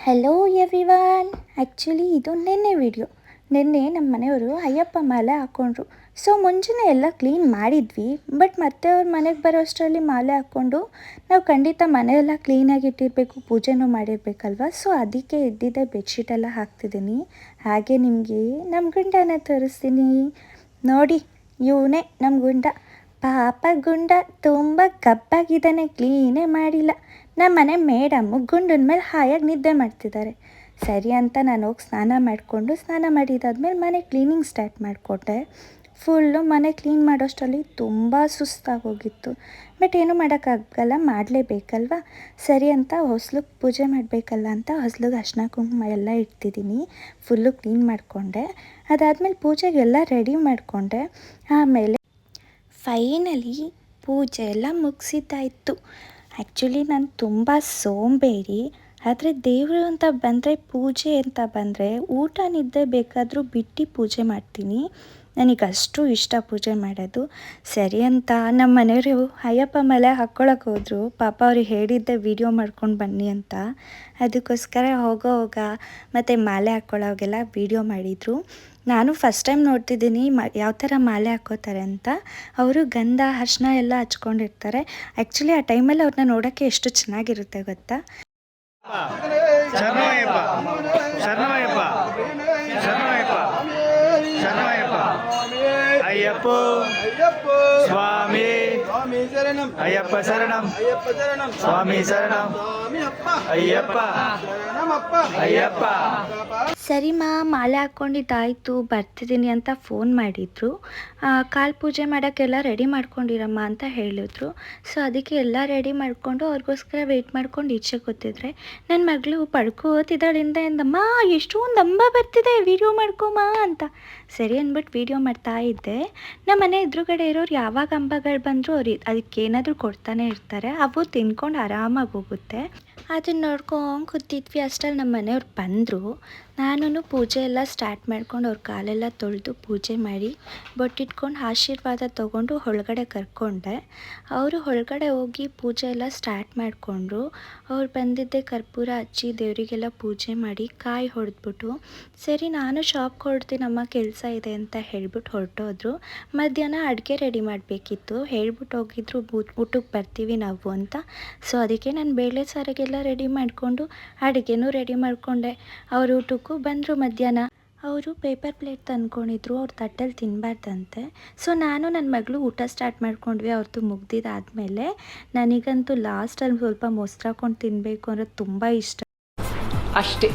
Hello everyone. Actually ಇದು ನಿನ್ನೆ video. ನಿನ್ನೆ ನಮ್ಮ ಮನೆಯವರು ಅಯ್ಯಪ್ಪ ಮಾಲೆ ಹಾಕ್ಕೊಂಡ್ರು. ಸೊ ಮುಂಚೆನೇ ಎಲ್ಲ ಕ್ಲೀನ್ ಮಾಡಿದ್ವಿ, ಬಟ್ ಮತ್ತೆ ಅವ್ರ ಮನೆಗೆ ಬರೋ ಅಷ್ಟರಲ್ಲಿ ಮಾಲೆ ಹಾಕ್ಕೊಂಡು ನಾವು ಖಂಡಿತ ಮನೆಯೆಲ್ಲ ಕ್ಲೀನಾಗಿ ಇಟ್ಟಿರಬೇಕು, ಪೂಜೆನೂ ಮಾಡಿರಬೇಕಲ್ವ. ಸೊ ಅದಕ್ಕೆ ಇದ್ದಿದ್ದೆ ಬೆಡ್ಶೀಟೆಲ್ಲ ಹಾಕ್ತಿದ್ದೀನಿ. ಹಾಗೆ ನಿಮಗೆ ನಮ್ಮ ಗುಂಡನ ತೋರಿಸ್ತೀನಿ ನೋಡಿ. ಇವನೇ ನಮ್ಮ ಗುಂಡ. ಪಾಪ ಗುಂಡ ತುಂಬ ಕಪ್ಪಾಗಿದ್ದಾನೆ, ಕ್ಲೀನೇ ಮಾಡಿಲ್ಲ. ನಮ್ಮ ಮನೆ ಮೇಡಮ್ಮು ಗುಂಡನ ಮೇಲೆ ಹಾಯಾಗಿ ನಿದ್ದೆ ಮಾಡ್ತಿದ್ದಾರೆ. ಸರಿ ಅಂತ ನಾನು ಹೋಗಿ ಸ್ನಾನ ಮಾಡಿದಾದ್ಮೇಲೆ ಮನೆ ಕ್ಲೀನಿಂಗ್ ಸ್ಟಾರ್ಟ್ ಮಾಡಿಕೊಟ್ಟೆ. ಫುಲ್ಲು ಮನೆ ಕ್ಲೀನ್ ಮಾಡೋಷ್ಟರಲ್ಲಿ ತುಂಬ ಸುಸ್ತಾಗೋಗಿತ್ತು. ಬಟ್ ಏನೂ ಮಾಡೋಕ್ಕಾಗಲ್ಲ, ಮಾಡಲೇಬೇಕಲ್ವ. ಸರಿ ಅಂತ ಹೊಸ್ಲಿಗೆ ಪೂಜೆ ಮಾಡಬೇಕಲ್ಲ ಅಂತ ಹೊಸ್ಲಿಗೆ ಅರ್ಶಿನ ಕುಂಕುಮ ಎಲ್ಲ ಇಡ್ತಿದ್ದೀನಿ. ಫುಲ್ಲು ಕ್ಲೀನ್ ಮಾಡಿಕೊಂಡೆ. ಅದಾದಮೇಲೆ ಪೂಜೆಗೆಲ್ಲ ರೆಡಿ ಮಾಡಿಕೊಂಡೆ. ಆಮೇಲೆ ಫೈನಲಿ ಪೂಜೆ ಎಲ್ಲ ಮುಗಿಸಿದ್ದಾಯಿತು. ಆ್ಯಕ್ಚುಲಿ ನಾನು ತುಂಬ ಸೋಂಬೇರಿ. ಆದರೆ ದೇವರು ಅಂತ ಬಂದರೆ, ಪೂಜೆ ಅಂತ ಬಂದರೆ ಊಟ ನಿದ್ದೆ ಬೇಕಾದರೂ ಬಿಟ್ಟು ಪೂಜೆ ಮಾಡ್ತೀನಿ. ನನಗಷ್ಟು ಇಷ್ಟ ಪೂಜೆ ಮಾಡೋದು. ಸರಿ ಅಂತ ನಮ್ಮ ಮನೆಯವರು ಅಯ್ಯಪ್ಪ ಮಾಲೆ ಹಾಕ್ಕೊಳಕ್ಕೆ ಹೋದರು. ಪಾಪ ಅವ್ರಿಗೆ ಹೇಳಿದ್ದೆ ವಿಡಿಯೋ ಮಾಡ್ಕೊಂಡು ಬನ್ನಿ ಅಂತ. ಅದಕ್ಕೋಸ್ಕರ ಹೋಗ ಮತ್ತು ಮಾಲೆ ಹಾಕ್ಕೊಳ್ಳೋವಾಗೆಲ್ಲ ವಿಡಿಯೋ ಮಾಡಿದರು. ನಾನು ಫಸ್ಟ್ ಟೈಮ್ ನೋಡ್ತಿದ್ದೀನಿ ಯಾವ ಥರ ಮಾಲೆ ಹಾಕ್ಕೋತಾರೆ ಅಂತ. ಅವರು ಗಂಧ ಅರ್ಶಿನ ಎಲ್ಲ ಹಚ್ಕೊಂಡಿರ್ತಾರೆ. ಆ್ಯಕ್ಚುಲಿ ಆ ಟೈಮಲ್ಲಿ ಅವ್ರನ್ನ ನೋಡೋಕ್ಕೆ ಎಷ್ಟು ಚೆನ್ನಾಗಿರುತ್ತೆ ಗೊತ್ತಾ. ಅಯ್ಯಪ್ಪ ಸ್ವಾಮಿ, ಅಯ್ಯಪ್ಪ ಶರಣಂ, ಸ್ವಾಮಿ ಶರಣಂ, ಅಯ್ಯಪ್ಪ ಅಯ್ಯಪ್ಪ. ಸರಿ ಮಾಲೆ ಹಾಕ್ಕೊಂಡಿದ್ದಾಯಿತು, ಬರ್ತಿದ್ದೀನಿ ಅಂತ ಫೋನ್ ಮಾಡಿದರು. ಕಾಲು ಪೂಜೆ ಮಾಡೋಕ್ಕೆಲ್ಲ ರೆಡಿ ಮಾಡ್ಕೊಂಡಿರಮ್ಮ ಅಂತ ಹೇಳಿದ್ರು. ಸೊ ಅದಕ್ಕೆ ಎಲ್ಲ ರೆಡಿ ಮಾಡಿಕೊಂಡು ಅವ್ರಿಗೋಸ್ಕರ ವೆಯ್ಟ್ ಮಾಡ್ಕೊಂಡು ಈಚೆ ಕೂತಿದ್ರೆ ನನ್ನ ಮಗಳು ಪಡ್ಕೋತಿದ್ದಾಳಿಂದ ಎಂದಮ್ಮ ಎಷ್ಟೊಂದು ಅಂಬ ಬರ್ತಿದೆ, ವೀಡಿಯೋ ಮಾಡ್ಕೊಮ್ಮ ಅಂತ. ಸರಿ ಅಂದ್ಬಿಟ್ಟು ವೀಡಿಯೋ ಮಾಡ್ತಾ ಇದ್ದೆ. ನಮ್ಮ ಮನೆ ಎದುರುಗಡೆ ಇರೋರು ಯಾವಾಗ ಅಂಬಗಳು ಬಂದರೂ ಅದಕ್ಕೇನಾದರೂ ಕೊಡ್ತಾನೆ ಇರ್ತಾರೆ. ಅವು ತಿನ್ಕೊಂಡು ಆರಾಮಾಗಿ ಹೋಗುತ್ತೆ. ಅದನ್ನು ನೋಡ್ಕೊಂಡು ಕೂತಿದ್ವಿ. ಅಷ್ಟರಲ್ಲಿ ನಮ್ಮ ಮನೆಯವ್ರು ಬಂದರು. ನಾನು ಪೂಜೆ ಎಲ್ಲ ಸ್ಟಾರ್ಟ್ ಮಾಡ್ಕೊಂಡು ಅವ್ರ ಕಾಲೆಲ್ಲ ತೊಳೆದು ಪೂಜೆ ಮಾಡಿ ಬೊಟ್ಟಿಟ್ಕೊಂಡು ಆಶೀರ್ವಾದ ತೊಗೊಂಡು ಒಳಗಡೆ ಕರ್ಕೊಂಡೆ. ಅವರು ಒಳಗಡೆ ಹೋಗಿ ಪೂಜೆ ಎಲ್ಲ ಸ್ಟಾರ್ಟ್ ಮಾಡಿಕೊಂಡ್ರು. ಅವ್ರು ಬಂದಿದ್ದೆ ಕರ್ಪೂರ ಹಚ್ಚಿ ದೇವರಿಗೆಲ್ಲ ಪೂಜೆ ಮಾಡಿ ಕಾಯಿ ಹೊಡೆದ್ಬಿಟ್ಟು, ಸರಿ ನಾನು ಶಾಪ್ಗೆ ಹೊರಡ್ತೀನಮ್ಮ, ಕೆಲಸ ಇದೆ ಅಂತ ಹೇಳ್ಬಿಟ್ಟು ಹೊರಟೋದ್ರು. ಮಧ್ಯಾಹ್ನ ಅಡುಗೆ ರೆಡಿ ಮಾಡಬೇಕಿತ್ತು. ಹೇಳ್ಬಿಟ್ಟು ಹೋಗಿದ್ರು ಊಟಕ್ಕೆ ಬರ್ತೀವಿ ನಾವು ಅಂತ. ಸೊ ಅದಕ್ಕೆ ನಾನು ಬೇಳೆ ಸಾರಿಗೆಲ್ಲ ರೆಡಿ ಮಾಡಿಕೊಂಡು ಅಡುಗೆನೂ ರೆಡಿ ಮಾಡಿಕೊಂಡೆ. ಅವರು ಊಟಕ್ಕೂ ಬಂದರು. ಮಧ್ಯಾಹ್ನ ಅವರು ಪೇಪರ್ ಪ್ಲೇಟ್ ತಂದ್ಕೊಂಡಿದ್ರು, ಅವ್ರ ತಟ್ಟಲ್ಲಿ ತಿನ್ನಬಾರ್ದಂತೆ. ಸೊ ನಾನು ನನ್ನ ಮಗಳು ಊಟ ಸ್ಟಾರ್ಟ್ ಮಾಡ್ಕೊಂಡ್ವಿ. ಅವ್ರದ್ದು ಮುಗ್ದಿದ್ದಾದಮೇಲೆ ನನಗಂತೂ ಲಾಸ್ಟಲ್ಲಿ ಸ್ವಲ್ಪ ಮೊಸರು ಹಾಕ್ಕೊಂಡು ತಿನ್ನಬೇಕು ಅಂದರೆ ತುಂಬ ಇಷ್ಟ. ಅಷ್ಟೇ.